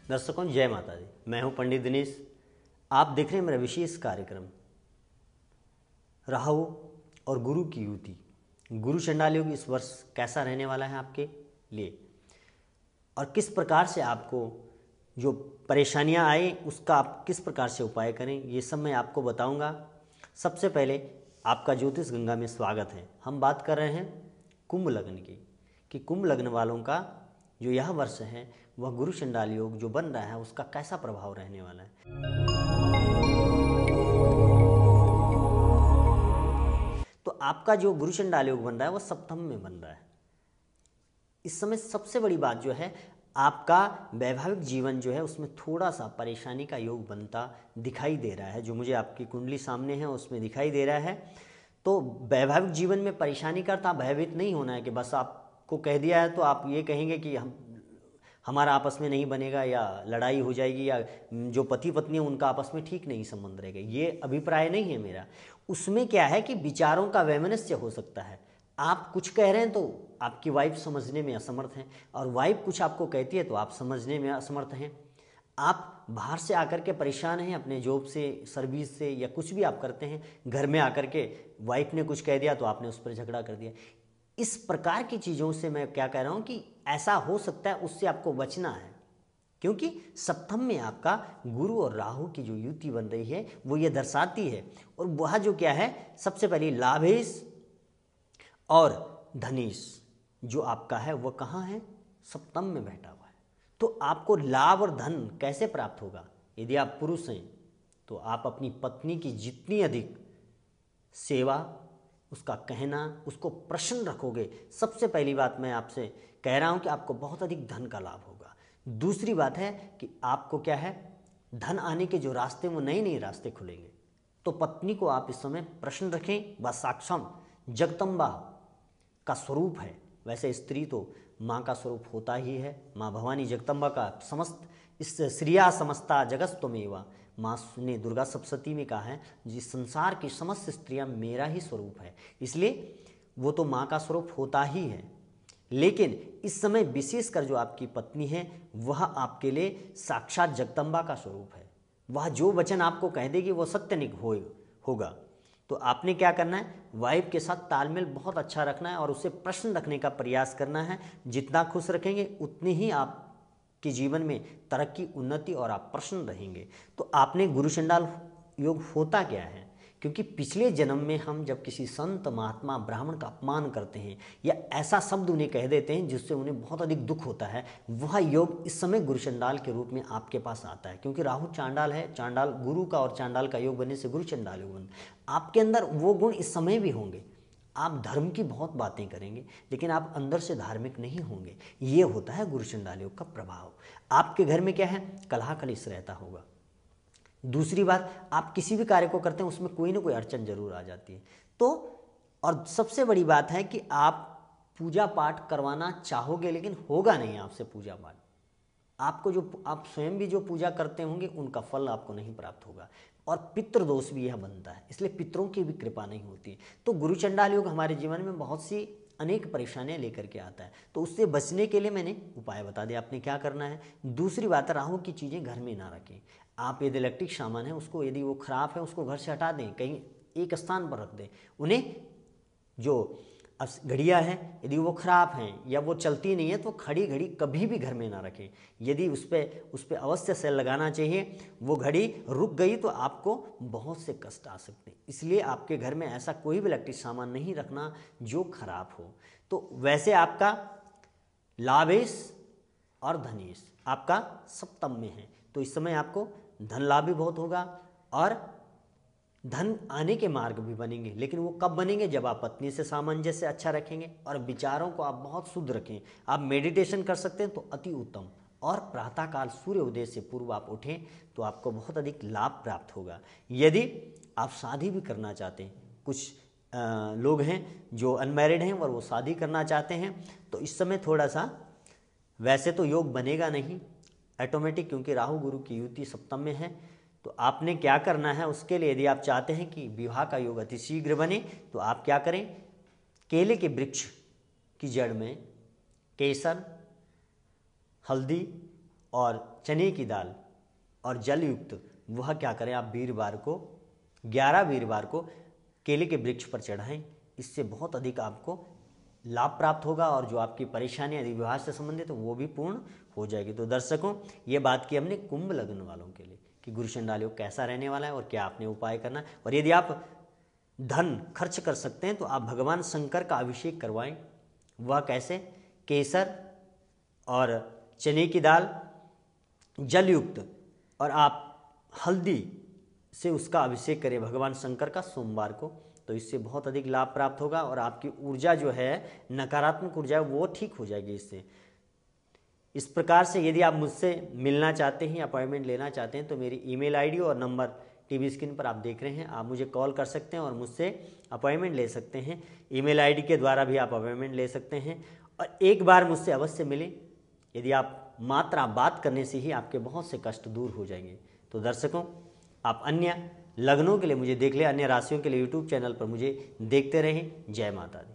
दर्शकों जय माता दी। मैं हूं पंडित दिनेश। आप देख रहे हैं मेरा विशेष कार्यक्रम राहु और गुरु की युति। गुरु चंडाल योग इस वर्ष कैसा रहने वाला है आपके लिए और किस प्रकार से आपको जो परेशानियां आए उसका आप किस प्रकार से उपाय करें, ये सब मैं आपको बताऊंगा। सबसे पहले आपका ज्योतिष गंगा में स्वागत है। हम बात कर रहे हैं कुंभ लग्न की कि कुंभ लग्न वालों का जो यह वर्ष है वह गुरु चंडाल योग जो बन रहा है उसका कैसा प्रभाव रहने वाला है। तो आपका जो गुरु चंडाल योग बन रहा है वह सप्तम में बन रहा है। इस समय सबसे बड़ी बात जो है आपका वैवाहिक जीवन जो है उसमें थोड़ा सा परेशानी का योग बनता दिखाई दे रहा है। जो मुझे आपकी कुंडली सामने है उसमें दिखाई दे रहा है। तो वैवाहिक जीवन में परेशानी करता भयभीत नहीं होना है कि बस आपको कह दिया है तो आप ये कहेंगे कि हमारा आपस में नहीं बनेगा या लड़ाई हो जाएगी या जो पति पत्नी है उनका आपस में ठीक नहीं संबंध रहेगा। ये अभिप्राय नहीं है मेरा। उसमें क्या है कि विचारों का वैमनस्य हो सकता है। आप कुछ कह रहे हैं तो आपकी वाइफ समझने में असमर्थ है और वाइफ कुछ आपको कहती है तो आप समझने में असमर्थ हैं। आप बाहर से आकर के परेशान हैं अपने जॉब से, सर्विस से या कुछ भी आप करते हैं, घर में आकर के वाइफ ने कुछ कह दिया तो आपने उस पर झगड़ा कर दिया। इस प्रकार की चीज़ों से मैं क्या कह रहा हूँ कि ऐसा हो सकता है, उससे आपको बचना है। क्योंकि सप्तम में आपका गुरु और राहु की जो युति बन रही है वो ये दर्शाती है। और वह जो क्या है, सबसे पहले लाभेश और धनेश जो आपका है वह कहाँ है, सप्तम में बैठा हुआ है। तो आपको लाभ और धन कैसे प्राप्त होगा? यदि आप पुरुष हैं तो आप अपनी पत्नी की जितनी अधिक सेवा, उसका कहना, उसको प्रसन्न रखोगे। सबसे पहली बात मैं आपसे कह रहा हूं कि आपको बहुत अधिक धन का लाभ होगा। दूसरी बात है कि आपको क्या है, धन आने के जो रास्ते वो नए नए रास्ते खुलेंगे। तो पत्नी को आप इस समय प्रसन्न रखें। वह साक्षात जगदम्बा का स्वरूप है। वैसे स्त्री तो माँ का स्वरूप होता ही है। माँ भवानी जगदम्बा का समस्त इस श्रिया समस्ता जगस्तमेवा, माँ ने दुर्गा सप्तशती में कहा है जिस संसार की समस्त स्त्रियां मेरा ही स्वरूप है। इसलिए वो तो माँ का स्वरूप होता ही है। लेकिन इस समय विशेषकर जो आपकी पत्नी है वह आपके लिए साक्षात जगदम्बा का स्वरूप है। वह जो वचन आपको कह देगी वो सत्य होगा। तो आपने क्या करना है, वाइफ के साथ तालमेल बहुत अच्छा रखना है और उसे प्रश्न रखने का प्रयास करना है। जितना खुश रखेंगे उतनी ही आपके जीवन में तरक्की, उन्नति और आप प्रसन्न रहेंगे। तो आपने गुरु चंडाल योग होता क्या है? क्योंकि पिछले जन्म में हम जब किसी संत, महात्मा, ब्राह्मण का अपमान करते हैं या ऐसा शब्द उन्हें कह देते हैं जिससे उन्हें बहुत अधिक दुख होता है, वह योग इस समय गुरु चंडाल के रूप में आपके पास आता है। क्योंकि राहु चांडाल है, चांडाल गुरु का और चांडाल का योग बनने से गुरु चंडाल योग बनता। आपके अंदर वो गुण इस समय भी होंगे। आप धर्म की बहुत बातें करेंगे लेकिन आप अंदर से धार्मिक नहीं होंगे। ये होता है गुरु चंडाल योग का प्रभाव। आपके घर में क्या है, कलह कलेश रहता होगा। दूसरी बात, आप किसी भी कार्य को करते हैं उसमें कोई ना कोई अड़चन जरूर आ जाती है। तो और सबसे बड़ी बात है कि आप पूजा पाठ करवाना चाहोगे लेकिन होगा नहीं आपसे पूजा पाठ। आपको जो आप स्वयं भी जो पूजा करते होंगे उनका फल आपको नहीं प्राप्त होगा। और पितृदोष भी यह बनता है, इसलिए पितरों की भी कृपा नहीं होती है। तो गुरु चंडाल योग हमारे जीवन में बहुत सी अनेक परेशानियां लेकर के आता है। तो उससे बचने के लिए मैंने उपाय बता दिया आपने क्या करना है। दूसरी बात, राहु की चीज़ें घर में ना रखें। आप यदि इलेक्ट्रिक सामान है उसको, यदि वो खराब है उसको घर से हटा दें, कहीं एक स्थान पर रख दें। उन्हें जो घड़ियाँ हैं यदि वो खराब हैं या वो चलती नहीं है तो खड़ी घड़ी कभी भी घर में ना रखें। यदि उस पर अवश्य सेल लगाना चाहिए। वो घड़ी रुक गई तो आपको बहुत से कष्ट आ सकते हैं। इसलिए आपके घर में ऐसा कोई भी इलेक्ट्रिक सामान नहीं रखना जो खराब हो। तो वैसे आपका लाभेश और धनेश आपका सप्तम में है तो इस समय आपको धन लाभ भी बहुत होगा और धन आने के मार्ग भी बनेंगे। लेकिन वो कब बनेंगे, जब आप पत्नी से सामंजस्य अच्छा रखेंगे और विचारों को आप बहुत शुद्ध रखें। आप मेडिटेशन कर सकते हैं तो अति उत्तम। और प्रातःकाल सूर्य उदय से पूर्व आप उठें तो आपको बहुत अधिक लाभ प्राप्त होगा। यदि आप शादी भी करना चाहते हैं, कुछ लोग हैं जो अनमैरिड हैं और वो शादी करना चाहते हैं, तो इस समय थोड़ा सा, वैसे तो योग बनेगा नहीं ऑटोमेटिक क्योंकि राहु गुरु की युति सप्तम में है। तो आपने क्या करना है उसके लिए, यदि आप चाहते हैं कि विवाह का योग अति शीघ्र बने तो आप क्या करें, केले के वृक्ष की जड़ में केसर, हल्दी और चने की दाल और जल युक्त वह क्या करें, आप वीरवार को 11 वीरवार को केले के वृक्ष पर चढ़ाएं। इससे बहुत अधिक आपको लाभ प्राप्त होगा और जो आपकी परेशानी यदि विवाह से संबंधित तो वो भी पूर्ण हो जाएगी। तो दर्शकों, ये बात की हमने कुंभ लग्न वालों के लिए कि गुरु चंडाल योग कैसा रहने वाला है और क्या आपने उपाय करना है। और यदि आप धन खर्च कर सकते हैं तो आप भगवान शंकर का अभिषेक करवाएं। वह कैसे, केसर और चने की दाल जल युक्त और आप हल्दी से उसका अभिषेक करें भगवान शंकर का सोमवार को। तो इससे बहुत अधिक लाभ प्राप्त होगा और आपकी ऊर्जा जो है, नकारात्मक ऊर्जा वो ठीक हो जाएगी इससे। इस प्रकार से यदि आप मुझसे मिलना चाहते हैं, अपॉइंटमेंट लेना चाहते हैं तो मेरी ईमेल आईडी और नंबर टीवी स्क्रीन पर आप देख रहे हैं, आप मुझे कॉल कर सकते हैं और मुझसे अपॉइंटमेंट ले सकते हैं। ईमेल आईडी के द्वारा भी आप अपॉइंटमेंट ले सकते हैं और एक बार मुझसे अवश्य मिलें। यदि आप मात्र बात करने से ही आपके बहुत से कष्ट दूर हो जाएंगे। तो दर्शकों, आप अन्य लग्नों के लिए मुझे देख लें, अन्य राशियों के लिए यूट्यूब चैनल पर मुझे देखते रहें। जय माता दी।